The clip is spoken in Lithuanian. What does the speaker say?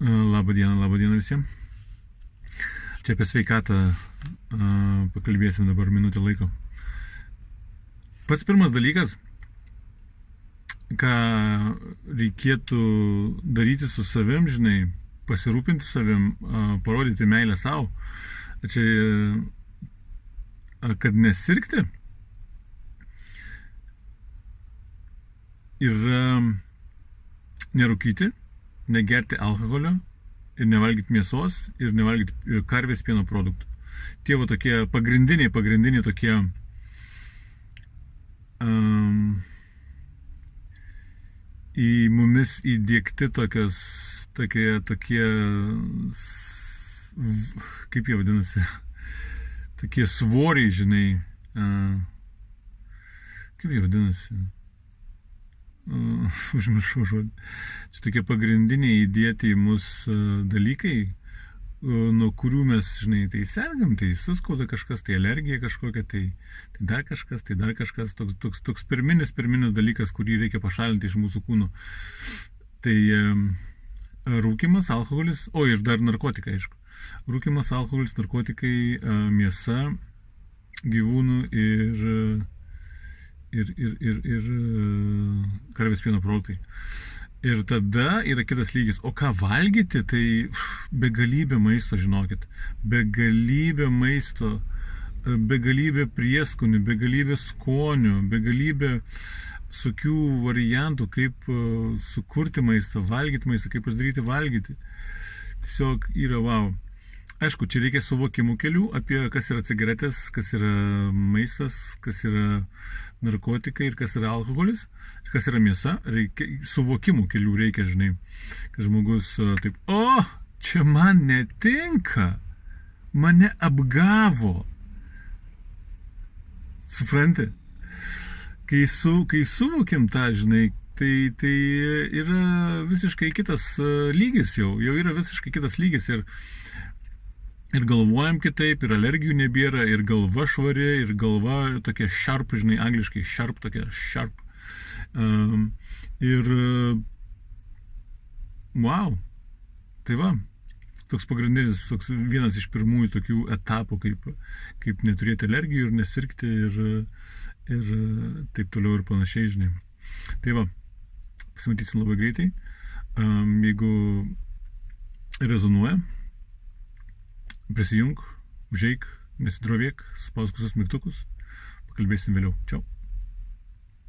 Labą dieną visiems. Čia apie sveikatą pakalbėsim dabar minutę laiko. Pats pirmas dalykas, ką reikėtų daryti su savim, žinai, pasirūpinti savim, parodyti meilę savo, čia, kad nesirgti, yra nerūkyti, negerti alkoholio ir nevalgyti mėsos ir nevalgyti karvės pieno produktų. Tie va tokie pagrindiniai tokie į mumis įdiegti tokie, kaip jie vadinasi, tokie svoriai, žinai, kaip jie vadinasi, užmiršau žodį. Čia tokie pagrindiniai įdėti į mus dalykai, nuo kurių mes, žinai, tai sergam, tai suskauda kažkas, tai alergija kažkokia, tai dar kažkas, toks pirminis dalykas, kurį reikia pašalinti iš mūsų kūno. Tai rūkymas, alkoholis, ir dar narkotikai, aišku. Rūkymas, alkoholis, narkotikai, mėsa, gyvūnų ir karvės pieno produktai. Ir tada yra kitas lygis. O ką valgyti, tai begalybė maisto, žinokit. Begalybė maisto, begalybė prieskonių, begalybė skonių, begalybė visokių variantų, kaip sukurti maistą, valgyti maistą, kaip pasidaryti valgyti. Tiesiog yra wow. Aišku, čia reikia suvokimų kelių apie kas yra cigaretės, kas yra maistas, kas yra narkotikai ir kas yra alkoholis, ir kas yra mėsa. Suvokimų kelių reikia, žinai, kad žmogus taip, čia man netinka, mane apgavo. Supranti? Kai suvokim tą, žinai, tai yra visiškai kitas lygis jau yra visiškai kitas lygis ir galvojam kitaip, ir alergijų nebėra, ir galva švari, ir galva tokia sharp, žinai, angliškai sharp, tokia sharp. Wow. Tai va, toks pagrindinis, toks vienas iš pirmųjų tokių etapų, kaip neturėti alergijų ir nesirgti ir taip toliau ir panašiai, žinai. Tai va, pasimatysim labai greitai. Jeigu rezonuoja, prisijung, užeik, nesidrovėk, spausk visus mygtukus, pakalbėsim vėliau. Čiau.